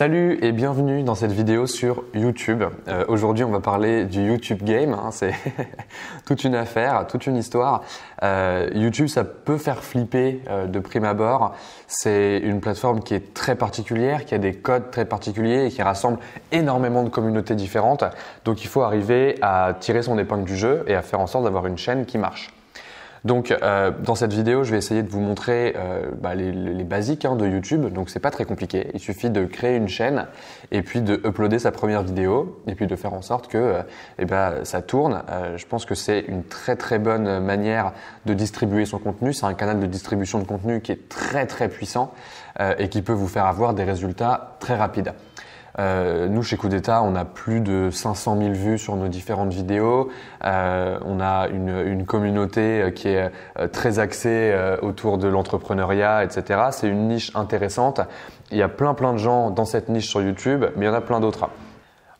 Salut et bienvenue dans cette vidéo sur YouTube. Aujourd'hui, on va parler du YouTube Game. C'est toute une affaire, toute une histoire. YouTube, ça peut faire flipper de prime abord. C'est une plateforme qui est très particulière, qui a des codes très particuliers et qui rassemble énormément de communautés différentes. Donc, il faut arriver à tirer son épingle du jeu et à faire en sorte d'avoir une chaîne qui marche. Donc, dans cette vidéo, je vais essayer de vous montrer les basiques de YouTube. Donc, c'est pas très compliqué. Il suffit de créer une chaîne et puis de uploader sa première vidéo et puis de faire en sorte que ça tourne. Je pense que c'est une très très bonne manière de distribuer son contenu. C'est un canal de distribution de contenu qui est très très puissant et qui peut vous faire avoir des résultats très rapides. Nous, chez Coup d'État, on a plus de 500 000 vues sur nos différentes vidéos. On a une communauté qui est très axée autour de l'entrepreneuriat, etc. C'est une niche intéressante. Il y a plein de gens dans cette niche sur YouTube, mais il y en a plein d'autres.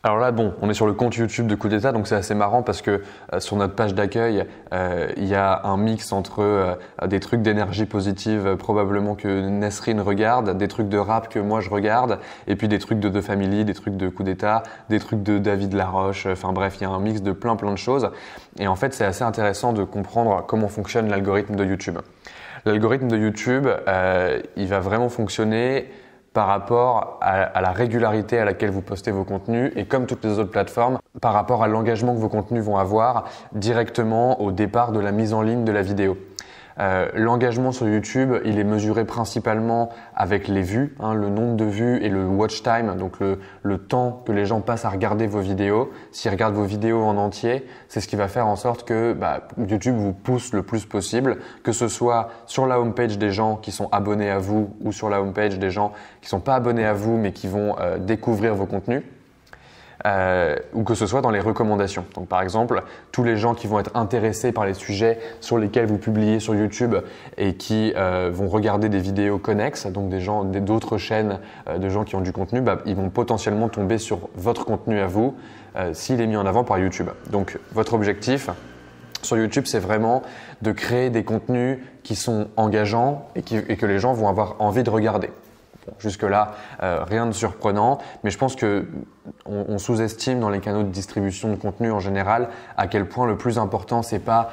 Alors là, on est sur le compte YouTube de Coup d'État, donc c'est assez marrant parce que sur notre page d'accueil, il y a un mix entre des trucs d'énergie positive probablement que Nesrine regarde, des trucs de rap que moi je regarde, et puis des trucs de The Family, des trucs de Coup d'État, des trucs de David Laroche, enfin bref, il y a un mix de plein de choses. Et en fait, c'est assez intéressant de comprendre comment fonctionne l'algorithme de YouTube. L'algorithme de YouTube, il va vraiment fonctionner par rapport à la régularité à laquelle vous postez vos contenus et comme toutes les autres plateformes, par rapport à l'engagement que vos contenus vont avoir directement au départ de la mise en ligne de la vidéo. L'engagement sur YouTube, il est mesuré principalement avec les vues, le nombre de vues et le watch time, donc le temps que les gens passent à regarder vos vidéos. S'ils regardent vos vidéos en entier, c'est ce qui va faire en sorte que YouTube vous pousse le plus possible, que ce soit sur la homepage des gens qui sont abonnés à vous ou sur la homepage des gens qui sont pas abonnés à vous mais qui vont découvrir vos contenus. Ou que ce soit dans les recommandations. Donc par exemple, tous les gens qui vont être intéressés par les sujets sur lesquels vous publiez sur YouTube et qui vont regarder des vidéos connexes, donc d'autres chaînes de gens qui ont du contenu, ils vont potentiellement tomber sur votre contenu à vous s'il est mis en avant par YouTube. Donc votre objectif sur YouTube, c'est vraiment de créer des contenus qui sont engageants et que les gens vont avoir envie de regarder. Bon, jusque-là, rien de surprenant, mais je pense que on sous-estime dans les canaux de distribution de contenu en général à quel point le plus important, c'est pas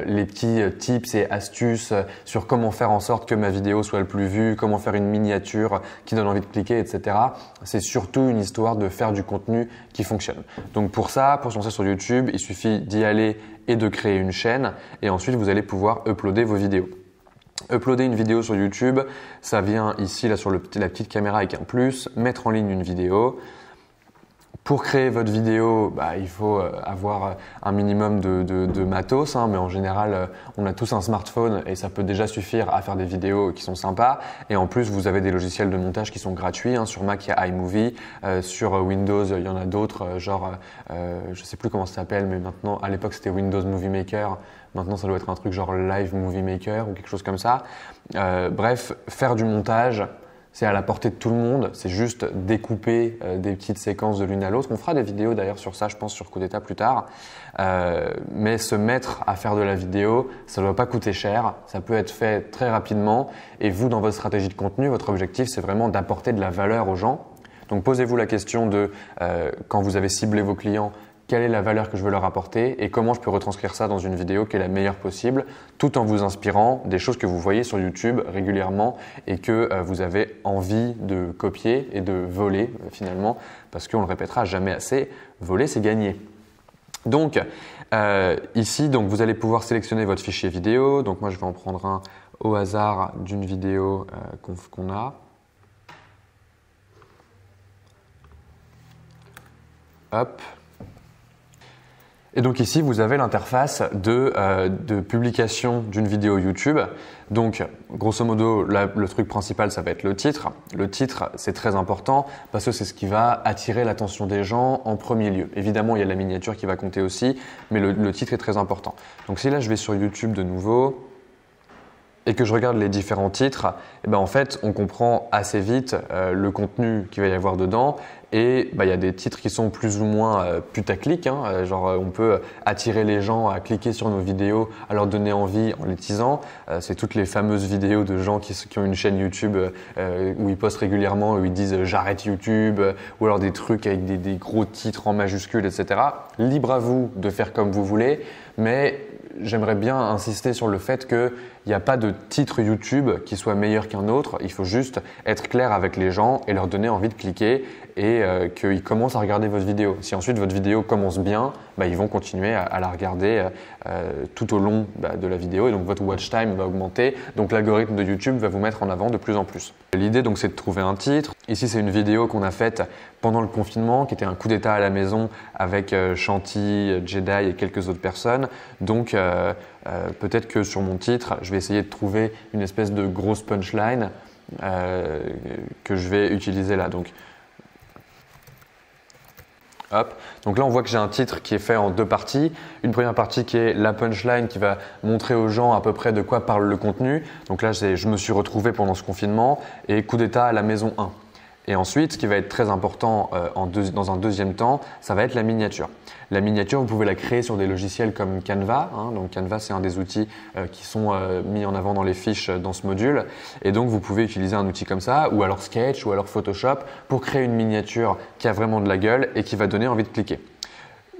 les petits tips et astuces sur comment faire en sorte que ma vidéo soit le plus vue, comment faire une miniature qui donne envie de cliquer, etc. C'est surtout une histoire de faire du contenu qui fonctionne. Donc pour ça, pour se lancer sur YouTube, il suffit d'y aller et de créer une chaîne et ensuite vous allez pouvoir uploader vos vidéos. Uploader une vidéo sur YouTube, ça vient ici là sur la petite caméra avec un plus, mettre en ligne une vidéo. Pour créer votre vidéo, il faut avoir un minimum de matos, mais en général, on a tous un smartphone et ça peut déjà suffire à faire des vidéos qui sont sympas. Et en plus, vous avez des logiciels de montage qui sont gratuits. Sur Mac, il y a iMovie. Sur Windows, il y en a d'autres, je sais plus comment ça s'appelle, mais maintenant, à l'époque, c'était Windows Movie Maker. Maintenant, ça doit être un truc genre Live Movie Maker ou quelque chose comme ça. Bref, faire du montage, c'est à la portée de tout le monde. C'est juste découper des petites séquences de l'une à l'autre. On fera des vidéos d'ailleurs sur ça, je pense, sur Coup d'État plus tard. Mais se mettre à faire de la vidéo, ça ne doit pas coûter cher. Ça peut être fait très rapidement. Et vous, dans votre stratégie de contenu, votre objectif, c'est vraiment d'apporter de la valeur aux gens. Donc, posez-vous la question de quand vous avez ciblé vos clients, quelle est la valeur que je veux leur apporter et comment je peux retranscrire ça dans une vidéo qui est la meilleure possible tout en vous inspirant des choses que vous voyez sur YouTube régulièrement et que vous avez envie de copier et de voler finalement parce qu'on le répétera jamais assez, voler c'est gagner. Donc ici, vous allez pouvoir sélectionner votre fichier vidéo. Donc moi je vais en prendre un au hasard d'une vidéo qu'on a. Hop. Et donc ici, vous avez l'interface de publication d'une vidéo YouTube. Donc, grosso modo, le truc principal, ça va être le titre. Le titre, c'est très important parce que c'est ce qui va attirer l'attention des gens en premier lieu. Évidemment, il y a la miniature qui va compter aussi, mais le titre est très important. Donc, si là, je vais sur YouTube de nouveau, et que je regarde les différents titres, et ben en fait, on comprend assez vite le contenu qu'il va y avoir dedans. Et il y a des titres qui sont plus ou moins putaclic, hein, genre on peut attirer les gens à cliquer sur nos vidéos, à leur donner envie en les teasant. C'est toutes les fameuses vidéos de gens qui ont une chaîne YouTube où ils postent régulièrement, où ils disent j'arrête YouTube, ou alors des trucs avec des gros titres en majuscules, etc. Libre à vous de faire comme vous voulez, mais j'aimerais bien insister sur le fait qu'il n'y a pas de titre YouTube qui soit meilleur qu'un autre. Il faut juste être clair avec les gens et leur donner envie de cliquer et qu'ils commencent à regarder votre vidéo. Si ensuite votre vidéo commence bien, ils vont continuer à la regarder tout au long de la vidéo et donc votre watch time va augmenter. Donc l'algorithme de YouTube va vous mettre en avant de plus en plus. L'idée donc c'est de trouver un titre. Ici c'est une vidéo qu'on a faite pendant le confinement qui était un coup d'état à la maison avec Shanti, Jedi et quelques autres personnes. Donc peut-être que sur mon titre, je vais essayer de trouver une espèce de grosse punchline que je vais utiliser là. Hop. Donc là, on voit que j'ai un titre qui est fait en deux parties. Une première partie qui est la punchline qui va montrer aux gens à peu près de quoi parle le contenu. Donc là, je me suis retrouvé pendant ce confinement et coup d'état à la maison 1. Et ensuite, ce qui va être très important dans un deuxième temps, ça va être la miniature. La miniature, vous pouvez la créer sur des logiciels comme Canva. Donc Canva, c'est un des outils qui sont mis en avant dans les fiches dans ce module. Et donc, vous pouvez utiliser un outil comme ça, ou alors Sketch, ou alors Photoshop, pour créer une miniature qui a vraiment de la gueule et qui va donner envie de cliquer.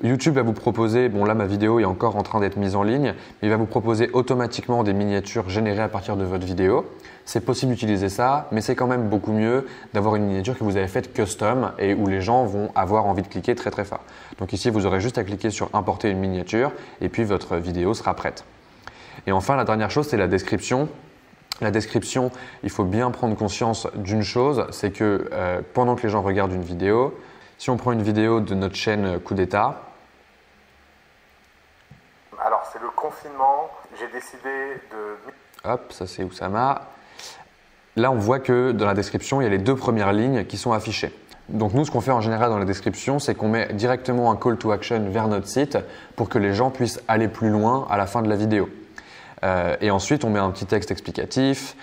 YouTube va vous proposer, bon là ma vidéo est encore en train d'être mise en ligne, mais il va vous proposer automatiquement des miniatures générées à partir de votre vidéo. C'est possible d'utiliser ça, mais c'est quand même beaucoup mieux d'avoir une miniature que vous avez faite custom et où les gens vont avoir envie de cliquer très très fort. Donc ici, vous aurez juste à cliquer sur importer une miniature et puis votre vidéo sera prête. Et enfin, la dernière chose, c'est la description. La description, il faut bien prendre conscience d'une chose, c'est que pendant que les gens regardent une vidéo, si on prend une vidéo de notre chaîne Coup d'État, alors c'est le confinement, j'ai décidé de... Hop, ça c'est Oussama. Là, on voit que dans la description, il y a les deux premières lignes qui sont affichées. Donc nous, ce qu'on fait en général dans la description, c'est qu'on met directement un call to action vers notre site pour que les gens puissent aller plus loin à la fin de la vidéo. Et ensuite, on met un petit texte explicatif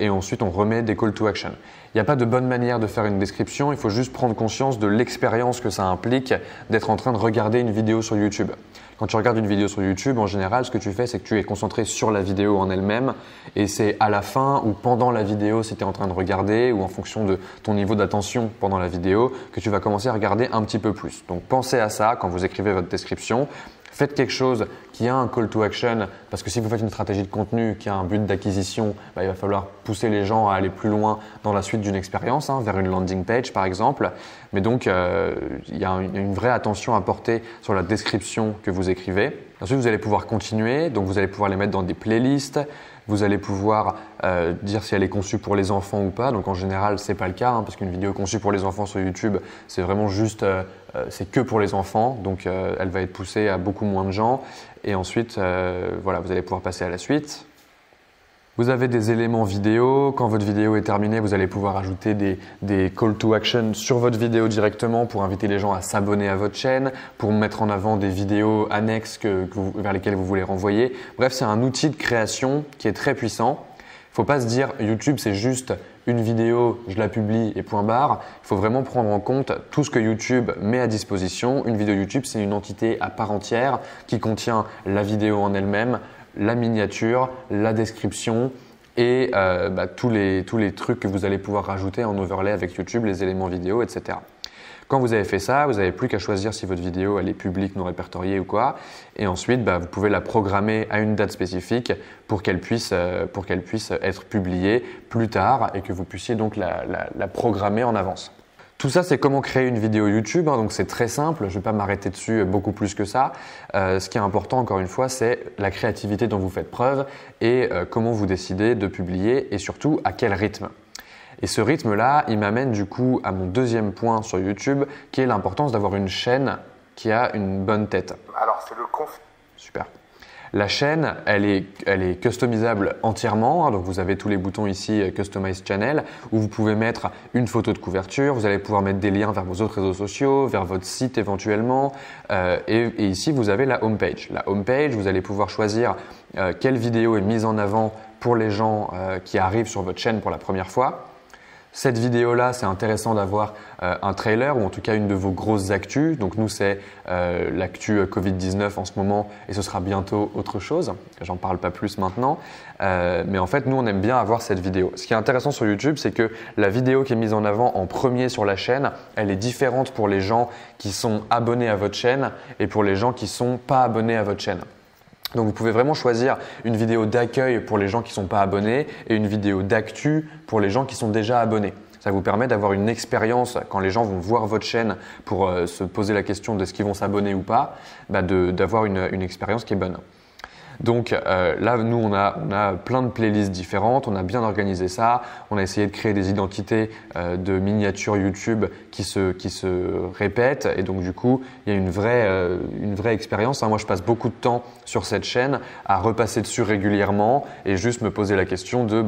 et ensuite, on remet des call to action. Il n'y a pas de bonne manière de faire une description, il faut juste prendre conscience de l'expérience que ça implique d'être en train de regarder une vidéo sur YouTube. Quand tu regardes une vidéo sur YouTube, en général, ce que tu fais, c'est que tu es concentré sur la vidéo en elle-même et c'est à la fin ou pendant la vidéo, si tu es en train de regarder ou en fonction de ton niveau d'attention pendant la vidéo, que tu vas commencer à regarder un petit peu plus. Donc pensez à ça quand vous écrivez votre description. Faites quelque chose qui a un call to action parce que si vous faites une stratégie de contenu qui a un but d'acquisition, il va falloir pousser les gens à aller plus loin dans la suite d'une expérience, vers une landing page par exemple. Mais donc, il y a une vraie attention à porter sur la description que vous écrivez. Ensuite, vous allez pouvoir continuer. Donc, vous allez pouvoir les mettre dans des playlists. Vous allez pouvoir dire si elle est conçue pour les enfants ou pas. Donc en général, c'est pas le cas parce qu'une vidéo conçue pour les enfants sur YouTube, c'est vraiment juste, c'est que pour les enfants. Donc elle va être poussée à beaucoup moins de gens. Et ensuite, voilà, vous allez pouvoir passer à la suite. Vous avez des éléments vidéo. Quand votre vidéo est terminée, vous allez pouvoir ajouter des call to action sur votre vidéo directement pour inviter les gens à s'abonner à votre chaîne, pour mettre en avant des vidéos annexes vers lesquelles vous voulez renvoyer. Bref, c'est un outil de création qui est très puissant. Il ne faut pas se dire YouTube, c'est juste une vidéo, je la publie et point barre. Il faut vraiment prendre en compte tout ce que YouTube met à disposition. Une vidéo YouTube, c'est une entité à part entière qui contient la vidéo en elle-même, la miniature, la description et tous les trucs que vous allez pouvoir rajouter en overlay avec YouTube, les éléments vidéo, etc. Quand vous avez fait ça, vous n'avez plus qu'à choisir si votre vidéo elle est publique, non répertoriée ou quoi. Et ensuite, vous pouvez la programmer à une date spécifique pour qu'elle puisse être publiée plus tard et que vous puissiez donc la programmer en avance. Tout ça, c'est comment créer une vidéo YouTube. Donc, c'est très simple. Je ne vais pas m'arrêter dessus beaucoup plus que ça. Ce qui est important, encore une fois, c'est la créativité dont vous faites preuve et comment vous décidez de publier et surtout à quel rythme. Et ce rythme-là, il m'amène du coup à mon deuxième point sur YouTube, qui est l'importance d'avoir une chaîne qui a une bonne tête. Alors, c'est le conf... Super. La chaîne, elle est customisable entièrement, hein, donc vous avez tous les boutons ici Customize Channel où vous pouvez mettre une photo de couverture, vous allez pouvoir mettre des liens vers vos autres réseaux sociaux, vers votre site éventuellement et ici vous avez la home page. La home page, vous allez pouvoir choisir quelle vidéo est mise en avant pour les gens qui arrivent sur votre chaîne pour la première fois. Cette vidéo-là, c'est intéressant d'avoir un trailer ou en tout cas une de vos grosses actus. Donc nous, c'est l'actu Covid-19 en ce moment et ce sera bientôt autre chose. J'en parle pas plus maintenant. Mais en fait, nous, on aime bien avoir cette vidéo. Ce qui est intéressant sur YouTube, c'est que la vidéo qui est mise en avant en premier sur la chaîne, elle est différente pour les gens qui sont abonnés à votre chaîne et pour les gens qui ne sont pas abonnés à votre chaîne. Donc vous pouvez vraiment choisir une vidéo d'accueil pour les gens qui ne sont pas abonnés et une vidéo d'actu pour les gens qui sont déjà abonnés. Ça vous permet d'avoir une expérience quand les gens vont voir votre chaîne pour se poser la question de ce qu'ils vont s'abonner ou pas, d'avoir une expérience qui est bonne. Donc là, nous, on a plein de playlists différentes, on a bien organisé ça, on a essayé de créer des identités de miniatures YouTube qui se répètent et donc du coup, il y a une vraie expérience. Moi, je passe beaucoup de temps sur cette chaîne à repasser dessus régulièrement et juste me poser la question de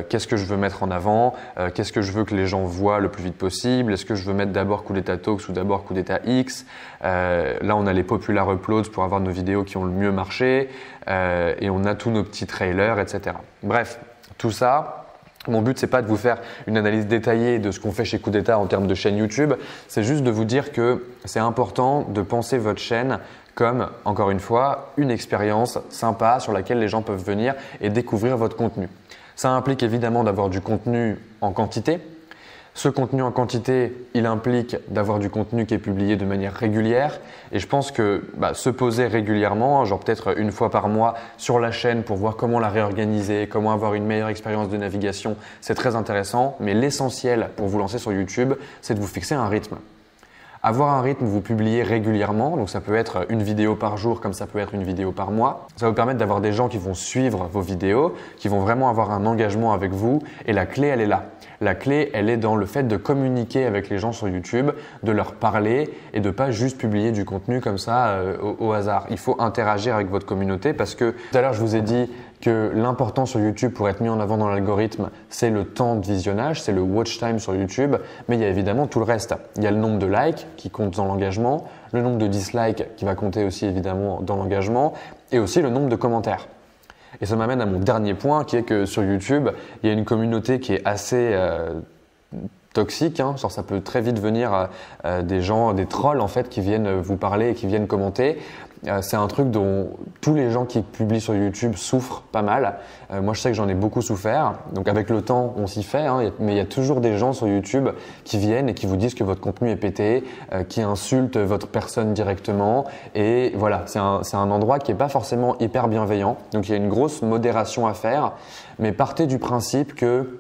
qu'est-ce que je veux mettre en avant, qu'est-ce que je veux que les gens voient le plus vite possible, est-ce que je veux mettre d'abord Coup d'État Talks ou d'abord Coup d'État X. Là, on a les popular uploads pour avoir nos vidéos qui ont le mieux marché et on a tous nos petits trailers, etc. Bref, tout ça. Mon but, c'est pas de vous faire une analyse détaillée de ce qu'on fait chez Coup d'État en termes de chaîne YouTube. C'est juste de vous dire que c'est important de penser votre chaîne comme, encore une fois, une expérience sympa sur laquelle les gens peuvent venir et découvrir votre contenu. Ça implique évidemment d'avoir du contenu en quantité. Ce contenu en quantité, il implique d'avoir du contenu qui est publié de manière régulière et je pense que se poser régulièrement, genre peut-être une fois par mois sur la chaîne pour voir comment la réorganiser, comment avoir une meilleure expérience de navigation, c'est très intéressant. Mais l'essentiel pour vous lancer sur YouTube, c'est de vous fixer un rythme. Avoir un rythme où vous publiez régulièrement, donc ça peut être une vidéo par jour comme ça peut être une vidéo par mois. Ça va vous permettre d'avoir des gens qui vont suivre vos vidéos, qui vont vraiment avoir un engagement avec vous et la clé, elle est là. La clé, elle est dans le fait de communiquer avec les gens sur YouTube, de leur parler et de pas juste publier du contenu comme ça au hasard. Il faut interagir avec votre communauté parce que tout à l'heure, je vous ai dit que l'important sur YouTube pour être mis en avant dans l'algorithme, c'est le temps de visionnage, c'est le watch time sur YouTube, mais il y a évidemment tout le reste. Il y a le nombre de likes qui compte dans l'engagement, le nombre de dislikes qui va compter aussi évidemment dans l'engagement et aussi le nombre de commentaires. Et ça m'amène à mon dernier point qui est que sur YouTube, il y a une communauté qui est assez toxique, hein. Genre, ça peut très vite venir des gens, des trolls en fait qui viennent vous parler et qui viennent commenter. C'est un truc dont tous les gens qui publient sur YouTube souffrent pas mal. Moi, je sais que j'en ai beaucoup souffert. Donc, avec le temps, on s'y fait. Hein, mais il y a toujours des gens sur YouTube qui viennent et qui vous disent que votre contenu est pété, qui insultent votre personne directement. Et voilà, c'est un endroit qui n'est pas forcément hyper bienveillant. Donc, il y a une grosse modération à faire. Mais partez du principe que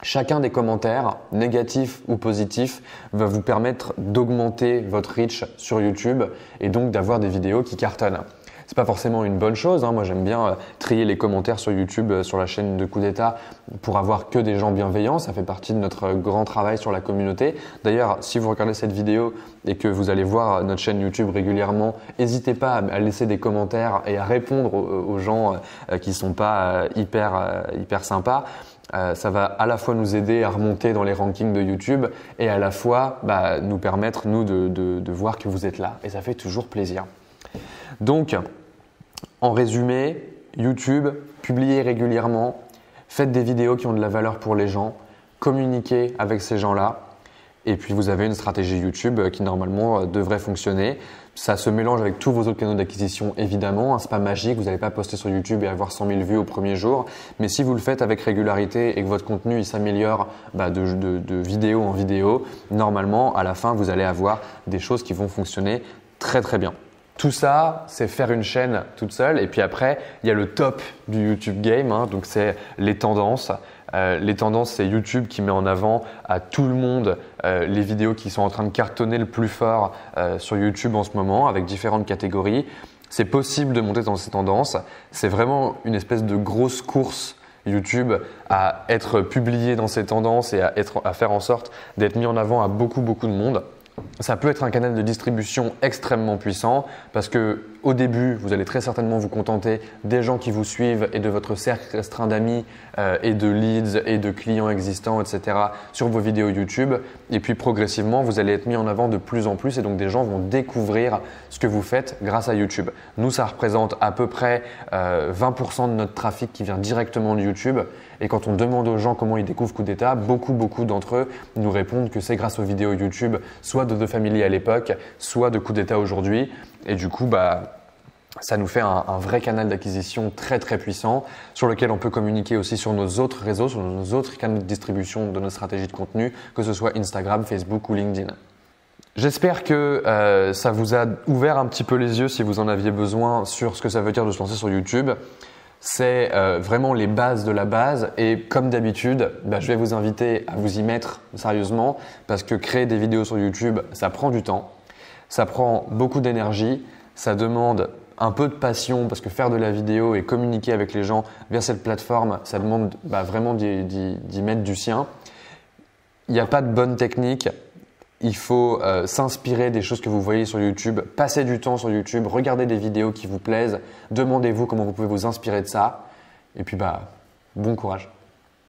chacun des commentaires, négatifs ou positifs, va vous permettre d'augmenter votre reach sur YouTube et donc d'avoir des vidéos qui cartonnent. C'est pas forcément une bonne chose, hein. Moi, j'aime bien trier les commentaires sur YouTube, sur la chaîne de Coup d'État pour avoir que des gens bienveillants. Ça fait partie de notre grand travail sur la communauté. D'ailleurs, si vous regardez cette vidéo et que vous allez voir notre chaîne YouTube régulièrement, n'hésitez pas à laisser des commentaires et à répondre aux gens qui sont pas hyper sympas. Ça va à la fois nous aider à remonter dans les rankings de YouTube et à la fois nous permettre, nous, de voir que vous êtes là. Et ça fait toujours plaisir. Donc, en résumé, YouTube, publiez régulièrement, faites des vidéos qui ont de la valeur pour les gens, communiquez avec ces gens-là et puis vous avez une stratégie YouTube qui normalement devrait fonctionner. Ça se mélange avec tous vos autres canaux d'acquisition évidemment, hein, c'est pas magique, vous n'allez pas poster sur YouTube et avoir 100 000 vues au premier jour, mais si vous le faites avec régularité et que votre contenu il s'améliore de vidéo en vidéo, normalement à la fin vous allez avoir des choses qui vont fonctionner très très bien. Tout ça, c'est faire une chaîne toute seule et puis après, il y a le top du YouTube game, hein, donc c'est les tendances. Les tendances, c'est YouTube qui met en avant à tout le monde les vidéos qui sont en train de cartonner le plus fort sur YouTube en ce moment avec différentes catégories. C'est possible de monter dans ces tendances. C'est vraiment une espèce de grosse course YouTube à être publié dans ces tendances et à faire en sorte d'être mis en avant à beaucoup de monde. Ça peut être un canal de distribution extrêmement puissant parce que au début, vous allez très certainement vous contenter des gens qui vous suivent et de votre cercle restreint d'amis et de leads et de clients existants, etc. sur vos vidéos YouTube. Et puis progressivement, vous allez être mis en avant de plus en plus et donc des gens vont découvrir ce que vous faites grâce à YouTube. Nous, ça représente à peu près 20% de notre trafic qui vient directement de YouTube. Et quand on demande aux gens comment ils découvrent Coup d'État, beaucoup d'entre eux nous répondent que c'est grâce aux vidéos YouTube, soit de The Family à l'époque, soit de Coup d'État aujourd'hui. Et du coup, ça nous fait un vrai canal d'acquisition très puissant sur lequel on peut communiquer aussi sur nos autres réseaux, sur nos autres canaux de distribution de nos stratégies de contenu, que ce soit Instagram, Facebook ou LinkedIn. J'espère que ça vous a ouvert un petit peu les yeux si vous en aviez besoin sur ce que ça veut dire de se lancer sur YouTube. C'est vraiment les bases de la base et comme d'habitude, je vais vous inviter à vous y mettre sérieusement parce que créer des vidéos sur YouTube, ça prend du temps, ça prend beaucoup d'énergie, ça demande un peu de passion parce que faire de la vidéo et communiquer avec les gens via cette plateforme, ça demande vraiment d'y mettre du sien. Il n'y a pas de bonne technique. Il faut s'inspirer des choses que vous voyez sur YouTube, passer du temps sur YouTube, regarder des vidéos qui vous plaisent, demandez-vous comment vous pouvez vous inspirer de ça et puis bon courage.